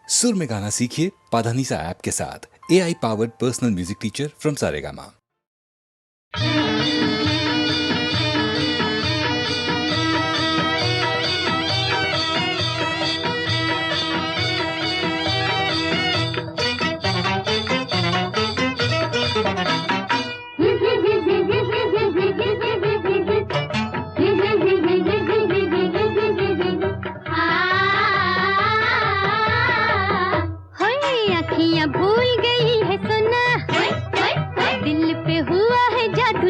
सुर में गाना सीखिए पाधानीसा ऐप के साथ। AI powered personal music teacher from Saregama. भूल गई है सुना, दिल पे हुआ है जादू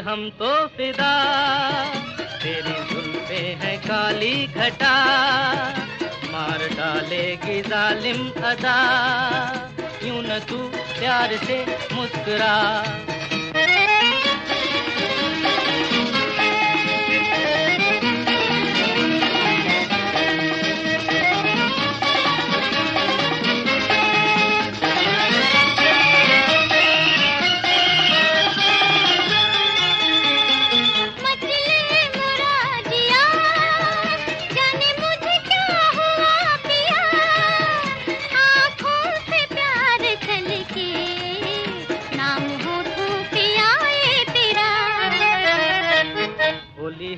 हम तो फिदा, तेरी जुल्फे हैं काली घटा, मार डालेगी जालिम अदा, यूं न तू प्यार से मुस्कुरा।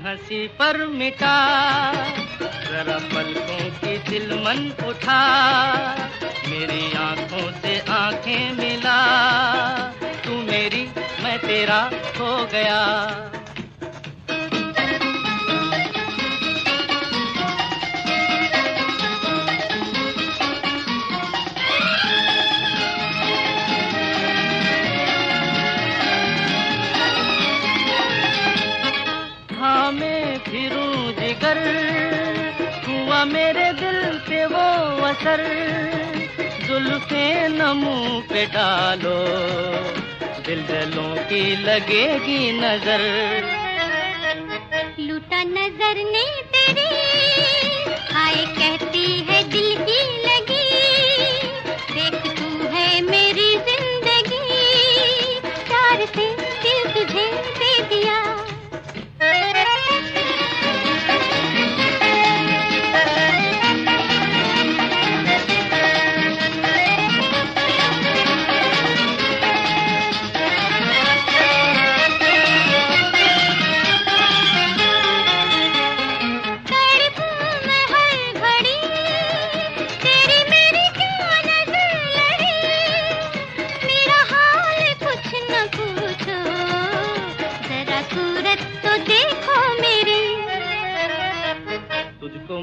हंसी पर मिटा जरा पलकों की दिलमन उठा, मेरी आंखों से आंखें मिला, तू मेरी मैं तेरा हो गया। जिगर हुआ मेरे दिल पे वो असर, जुल्फे न मुंह पे डालो, दिलों की लगेगी नजर। लूटा नजर ने तेरी, हाय कहती है दिल की लगी, देख तू है मेरी जिंदगी, प्यार से दिल तुझे दे दिया।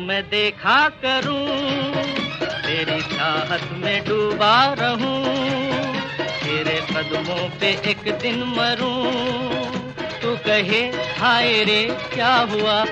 मैं देखा करूं, तेरी चाहत में डूबा रहूं, तेरे कदमों पे एक दिन मरूं, तू कहे हाय रे क्या हुआ।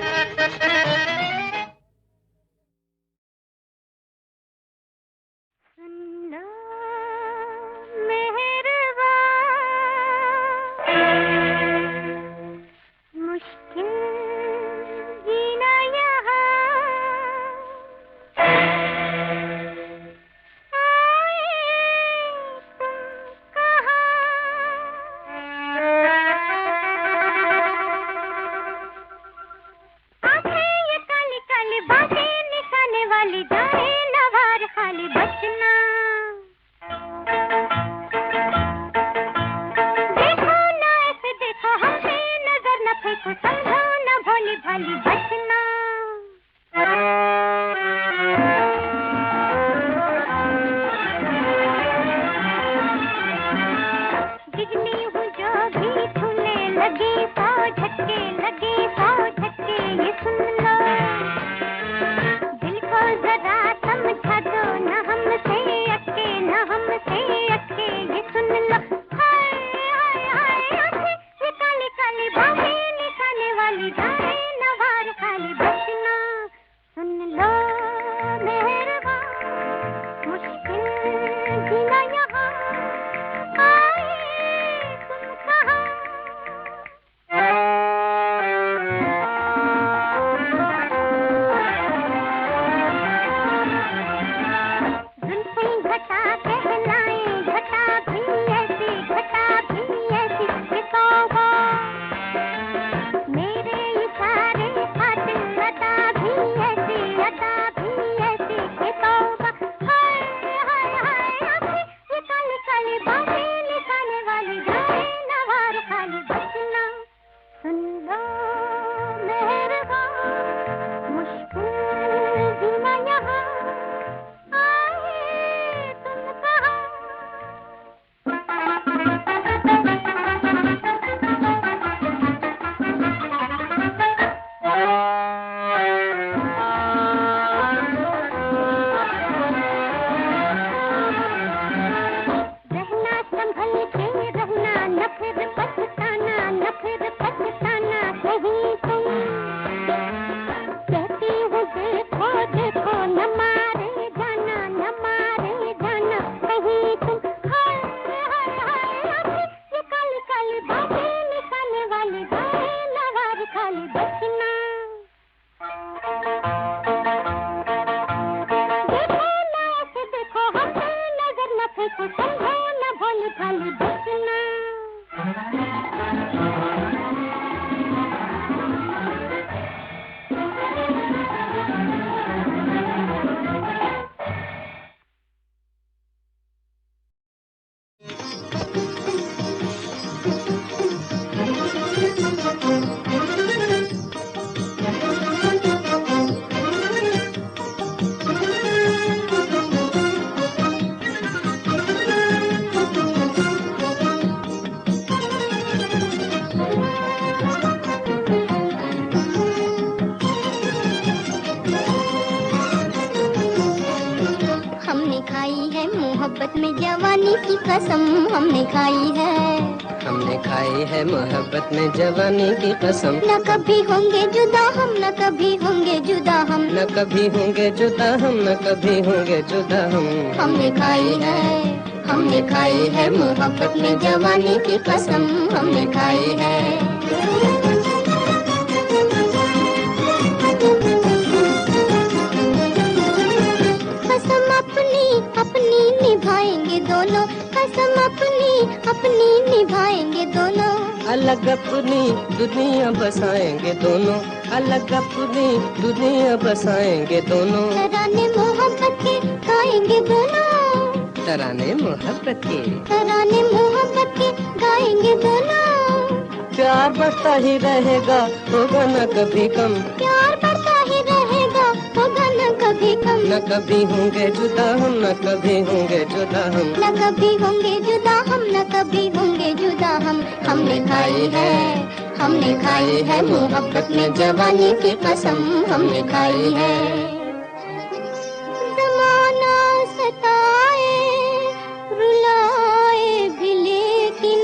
मेरे इशारे कसम हमने खाई है। हमने खाई है मोहब्बत में जवानी की कसम। न कभी होंगे जुदा हम, न कभी होंगे जुदा हम, न कभी होंगे जुदा हम, न कभी होंगे जुदा हम। हमने खाई है, हमने खाई है मोहब्बत में जवानी की कसम हमने खाई है। कसम अपनी अपनी निभाएंगे दोनों, कसम अपनी अपनी निभाएंगे दोनों। अलग अपनी दुनिया बसाएंगे दोनों, अलग अपनी दुनिया बसाएंगे दोनों। तराने मोहब्बत के गाएंगे दोनों, तराने मोहब्बत के, तराने मोहब्बत के गाएंगे दोनों। प्यार बढ़ता ही रहेगा होगा न कभी कम, प्यार बढ़ता ही रहेगा होगा न कभी कम। न कभी होंगे जुदा हम, न कभी होंगे जुदा हम, न कभी होंगे जुदा हम, न कभी होंगे जुदा हम। हमने खाई है, हमने खाई है मोहब्बत में जवानी की कसम हमने खाई है। ज़माना सताए रुलाए भी लेकिन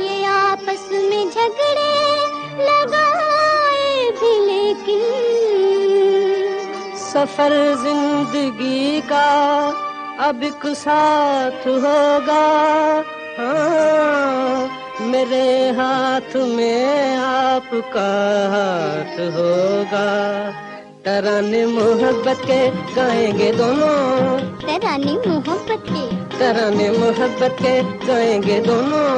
ये आपस में झगड़े लगाए भी लेकिन। सफर जिंदगी का अब एक साथ होगा, हाँ मेरे हाथ में आपका हाथ होगा। तराने मोहब्बत के गाएंगे दोनों, तराने मोहब्बत के, तराने मोहब्बत के गाएंगे दोनों।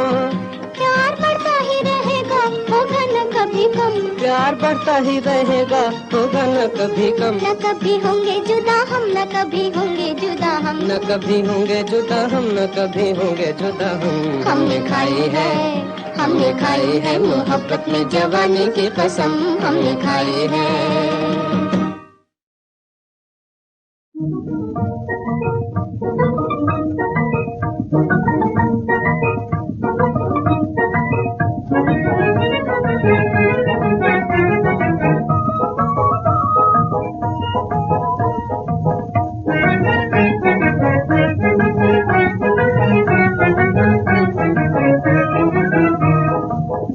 प्यार बढ़ता ही रहेगा होगा न कभी कम, प्यार बढ़ता ही रहेगा होगा न कभी कम। न कभी होंगे जुदा हम, न कभी होंगे जुदा हम, न कभी होंगे जुदा हम, न कभी होंगे जुदा हम। हमने खाई है, हमने खाई है मोहब्बत में जवानी की कसम हमने खाई है।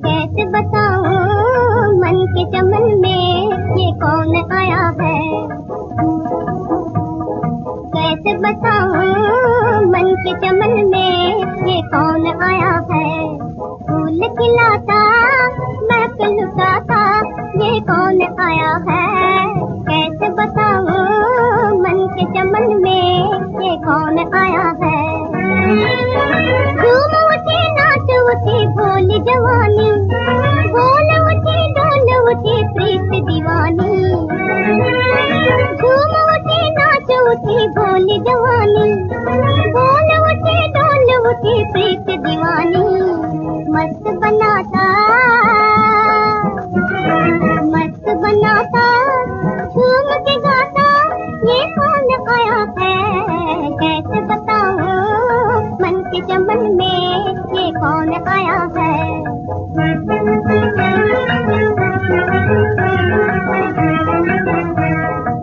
कैसे बताऊं मन के चमन में ये कौन आया है, कैसे बताऊं मन के चमन में ये कौन आया है। फूल खिलाता महक लुटाता ये कौन आया है। कैसे बताऊं मन के चमन में ये कौन आया है। झूम उठी नाच उठी भोली जवानी, बोल उठी डोल उठी प्रीत दीवानी। झूम उठी नाच उठी भोली जवानी, बोल उठी डोल उठी प्रीत दीवानी। मस्त बनाता, मस्त बनाता झूम के गाता ये कौन आया है। कैसे बताऊं मन के चमन में ये कौन आया है।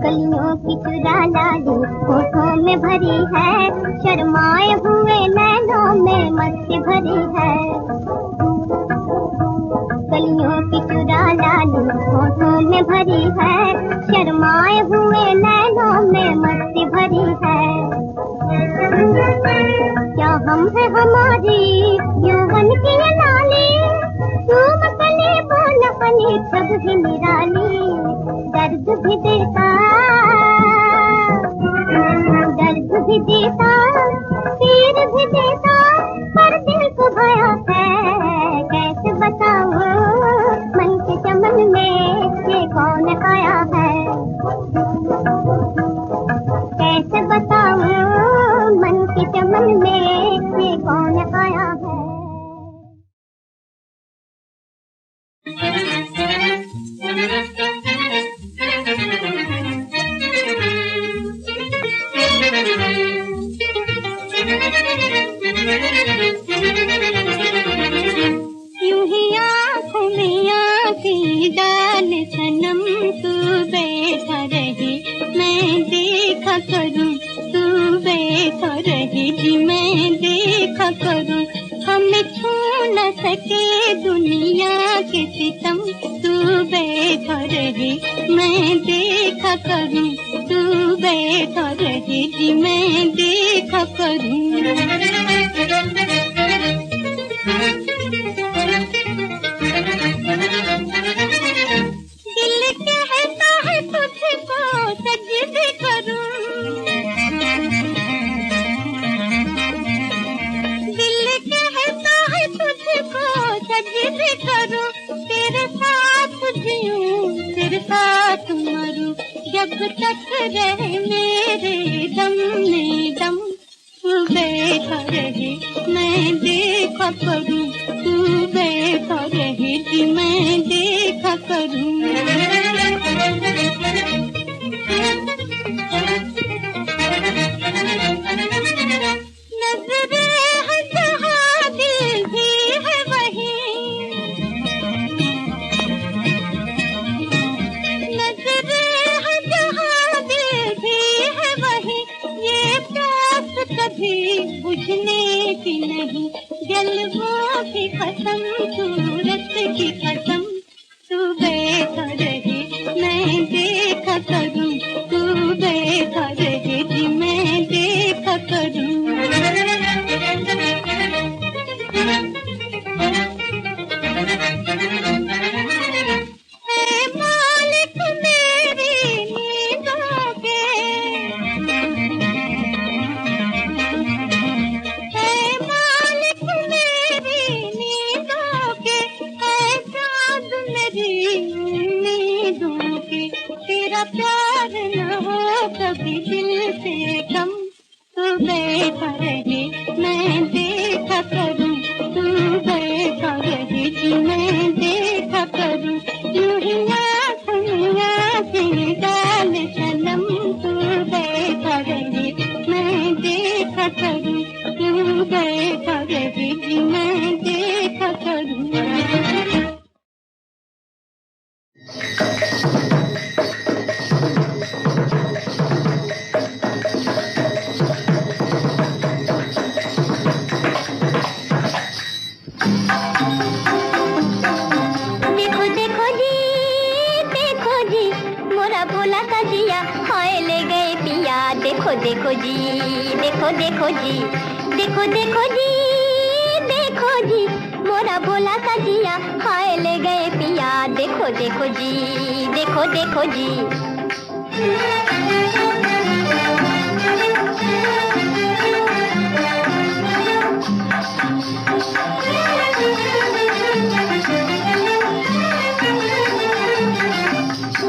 कलियों की चुरा लाली होठों में भरी है, शर्माए हुए नैनों में मस्ती भरी है। कलियों की चुरा लाली होठों में भरी है, शर्माए हुए नैनों में मस्ती भरी है। क्या हम है हमारी यौवन की ये लाली, झूम कली बोल बनी सब भी निराली। दर्द भी देता, दर्द भी देता, पीर भी देता, पर दिल को भया है। कैसे बताऊं मन के चमन में ये कौन आया है। कैसे बताऊं मन के चमन में ये कौन आया है। यूं ही आँखों में आँखें डाल सनम तू बैठा रहे, मैं देखा करूं तू बैठा बैठा रही जी मैं देखा करूं, हमें छू न सके दुनिया के सितम। तू बैठा रही मैं देखा करूं, तू बैठा रही जी मैं देखा करूं। दिल कहता है तुझको सजदे करूं, दिल कहता है तुझको सजदे करूं, तेरे साथ जीऊं तेरे साथ मरूं, जब तक रहे मेरे दम में दम। तू बैठा रहे मैं देखा करूं, तू बैठा रहे जी मैं देखा करूं। नजरे है जहाँ दिल भी है वही, नजरे है जहाँ दिल भी है वही, ये प्यास कभी बुझने की नहीं, जलवों की कसम सूरत की कसम। तू बैठा रहे मैं देखा करूं, तू बैठा रहे जी मैं देखा करूं। ऐ मालिक मेरी नींदों के, ऐ मालिक मेरी नींदों के, ऐ चाँद मेरी उम्मीदों के, तेरा प्यार न हो कभी दिल से कम। तू बैठा रहे मैं देखा करूं, तू बैठा रहे जी मैं देखा करूं। यूं ही आँखों से डाल सनम, तू बैठा रहे मैं देखा करूं, तू बैठा रहे जी मैं देखा करूं। देखो देखो जी, देखो जी, मोरा भोला सा जिया हाय ले गए पिया। देखो देखो जी, देखो देखो जी, देखो देखो जी, देखो जी, मोरा भोला सा जिया हाय ले गए पिया। देखो देखो जी, देखो देखो जी।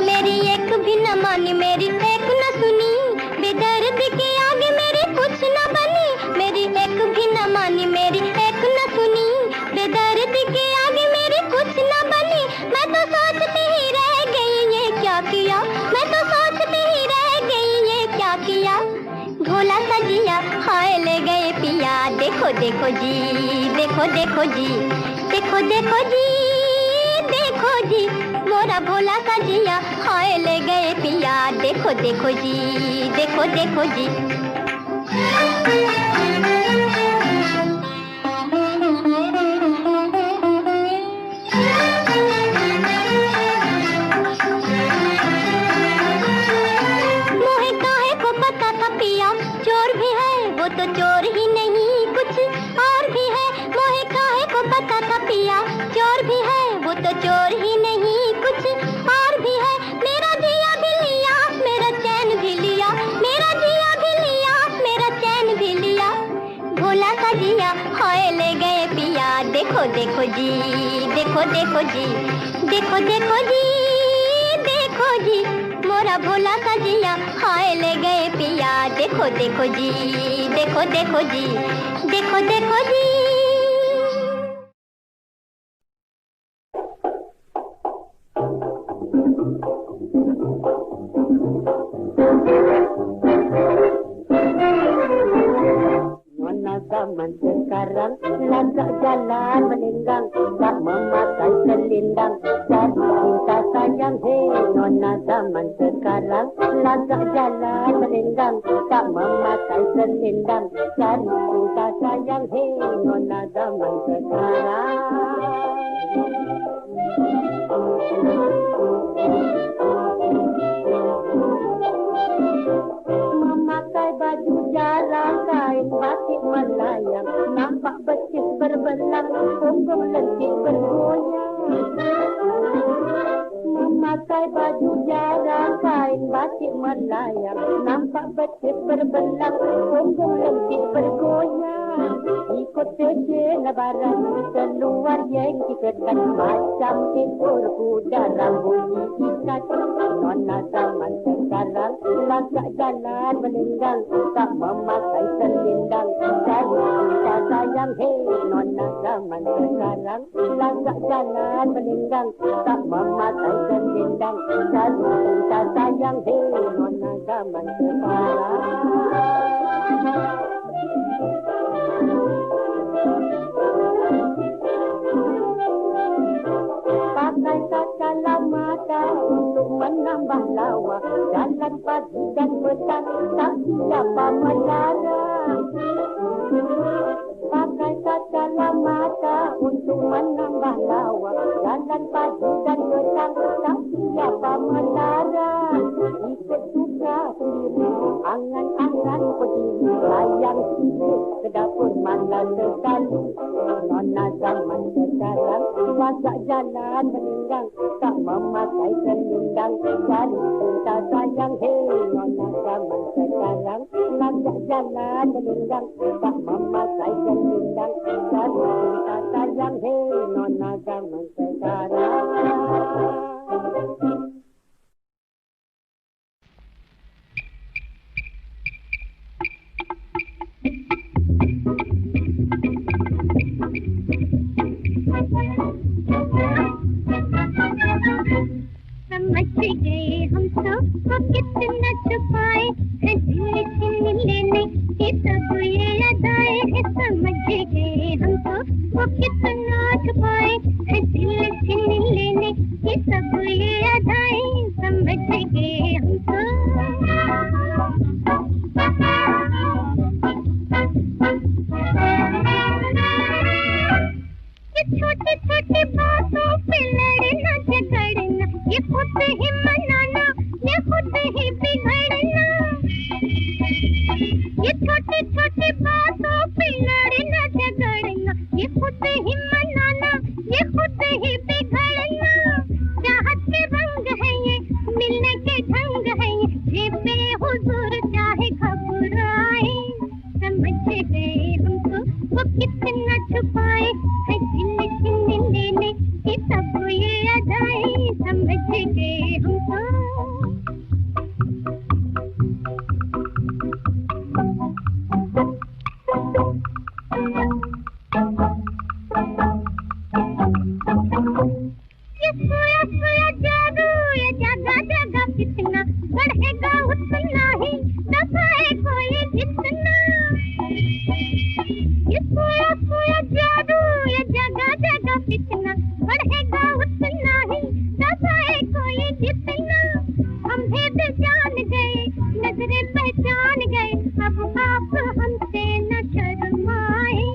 मेरी एक भी न मानी, मेरी एक न सुनी, बेदर्द के आगे मेरी कुछ न बनी। मेरी एक भी न मानी, मेरी एक न सुनी, बेदर्द के आगे मेरी कुछ न बनी। मैं तो सोचती ही रह गई ये क्या किया, मैं तो सोचती ही रह गई ये क्या किया। भोला सा जिया हाय ले गए पिया। देखो देखो जी, देखो देखो जी, देखो देखो जी, देखो जी, मोरा भोला सा जिया हाय ले गए पिया। देखो देखो जी, देखो देखो जी। मोहे काहे को पता था पिया चोर भी है, वो तो चोर ही नहीं कुछ और भी है। मोहे काहे को पता था पिया चोर भी है, वो तो चोर ही नहीं कुछ और भी है। मेरा जिया भी लिया, मेरा चैन भी लिया, मेरा जिया भी लिया, मेरा चैन भी लिया। भोला सा जिया हाय ले गए पिया। देखो देखो जी, देखो देखो जी, देखो देखो जी, देखो जी, मोरा भोला सा जिया हाय ले गए पिया। देखो देखो जी, देखो देखो जी, देखो देखो जी। Zaman sekarang langkah jalan melenggang, tak memakai selendang, jadi cinta sayang hei nona nona zaman sekarang langkah jalan melenggang, tak memakai selendang, cari cinta sayang, hei nona zaman sekarang. Memakai baju jarang, kain batik melayang, nampak betis berbelang, punggung lentik bergoyang. Memakai baju jarang, kain batik melayang, nampak betis berbelang, punggung lentik bergoyang. Ikut saja lebaran, keluar Yankee ketat, macam ekor kuda rambut diikat. Nona zaman sekarang langkah jalan melenggang, tak memakai selendang, cari cinta sayang, hei nona zaman sekarang langkah jalan melenggang, tak memakai selendang, cari cinta sayang, hei nona zaman sekarang. Pakai kacamata untuk menambah lawa, jalan pagi dan petang, tak siapa melarang. Pakai kacamata untuk menambah lawa, jalan pagi dan petang, tak siapa melarang. Ikut suka sendiri, angan-angan berdiri, layang sikit ke dapur malam sekali. Nona zaman sekarang wajak jalan melenggang, tak memakai selendang, cari cinta sayang, hei nona zaman sekarang wajak jalan melenggang, tak memakai selendang, cari cinta sayang, hei nona zaman sekarang. समझ गए हम तो वो कितना छुपाए है दिल छीन लेने की सब ये अदाएं है। समझ गए हम तो वो कितना छुपाए है दिल छीन लेने की सब ये अदाएं। समझ गए हम तो छोटी छोटी बातों पे लड़ना झगड़ना, ये खुद ही मनाना, ये खुद ही बिगड़ना। ये छोटी छोटी बातों पे लड़ना झगड़ना, ये खुद ही मनाना, ये खुद ही बिगड़ना। चाहत के रंग है ये, मिलने के ढंग है ये बेहुजूर चाहे घबराए। समझ गए हमको वो कितना छुपाए है दिल छीन लेने की सब ये अदाएं। समझ गए हमको ये सोया सोया जादू, ये जगह जगह कितना बढ़ेगा उतना ही दबाए कोई जितना। ये सोया सोया जादू, ये जगह जगह कितना बढ़ेगा उतना ही दबाए कोई जितना। हम भेद जान गए, नजरें पहचान गए, अब आप हमसे न शर्माए।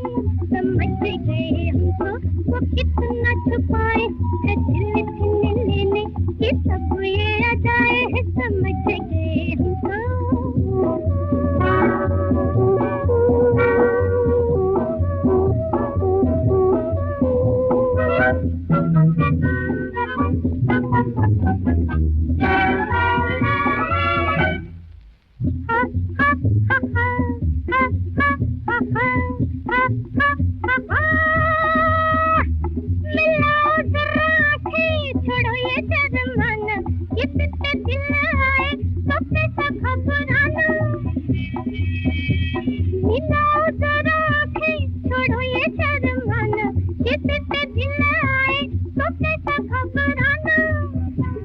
समझ गए हमको वो कितना छुपाए है दिल छीन लेने की सब ये अदाएं है। समझ गए हमको मिलाओ जरा आँखें, छोड़ो ये शर्माना, ये पिटे दिल आए तो कैसा घबराना। मिलाओ जरा आँखें, छोड़ो ये शर्माना, ये पिटे दिल आए तो कैसा घबराना।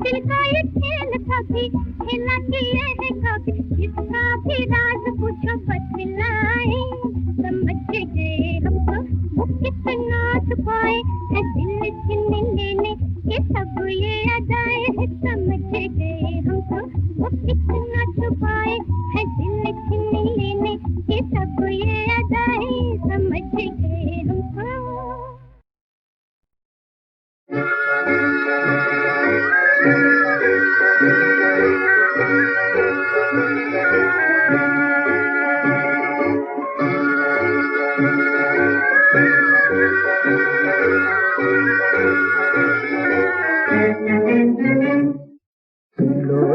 दिल का ये खेल कभी खेला किए है कभी, जिसका भी राज पूछो बतलाए। समझ गए हमको वो कितना छुपाए है दिल छीन लेने के सब ये अदाएं है। समझ गए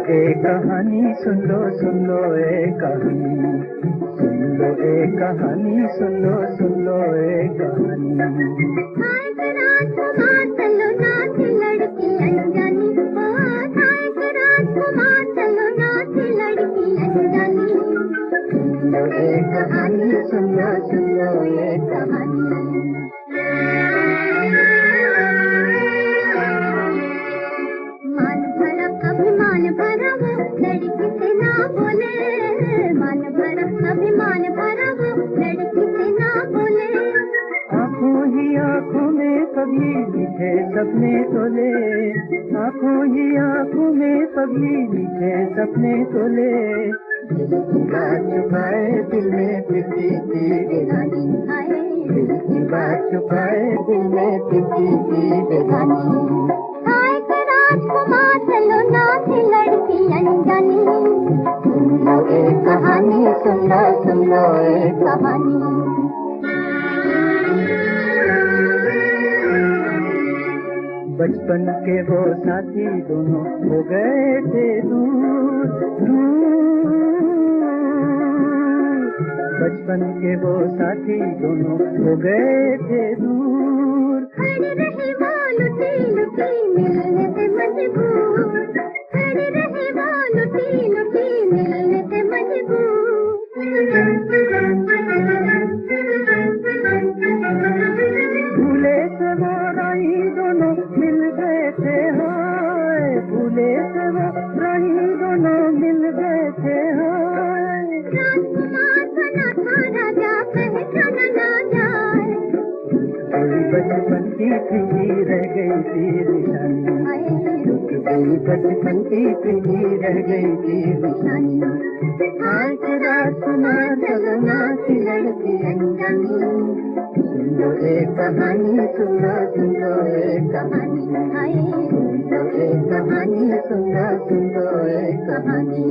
एक कहानी सुन लो एक कहानी, सुन लो एक कहानी, सुन लो एक कहानी। हाय राजकुमार चलो नाच लड़की अनजानी, ओ हाय राजकुमार चलो नाच लड़की अनजानी। सुन लो एक कहानी, सुन लो एक कहानी। मान भरा अभिमान भरा वो लड़की से ना बोले, मान भरा अभिमान भरा वो लड़की से ना बोले। आँखों ही आँखों में कभी मीठे सपने तोले, आँखों ही आँखों में कभी मीठे सपने तोले। दिल की बात छुपाए दिल में प्रीति की बेगानी, दिल की बात छुपाए दिल में प्रीति की बेगानी। हाय राजकुमार चलो नाच लड़की अनजानी, सुन लो एक कहानी, सुन लो एक कहानी। बचपन के वो साथी दोनों हो गए थे दूर दूर, बचपन के वो साथी दोनों हो गए थे दूर। खड़ी रही वो लुटी लुटी मिलने से मजबूर, खड़ी रही वो लुटी लुटी मिलने से मजबूर। भूले से वो राही दोनों मिल गए थे, हाय भूले से वो राही दोनों मिल गए थे, हाय। राजकुमार बना था राजा पहचाना ना जाए, कोई बचपन की प्रीति रह गई थी निशानी, कोई बचपन की प्रीति रह गई थी निशानी। आज राजकुमार चलो नाच लड़की अनजानी, सुन लो एक कहानी, सुन लो एक कहानी, सुन लो एक कहानी, सुन लो एक कहानी।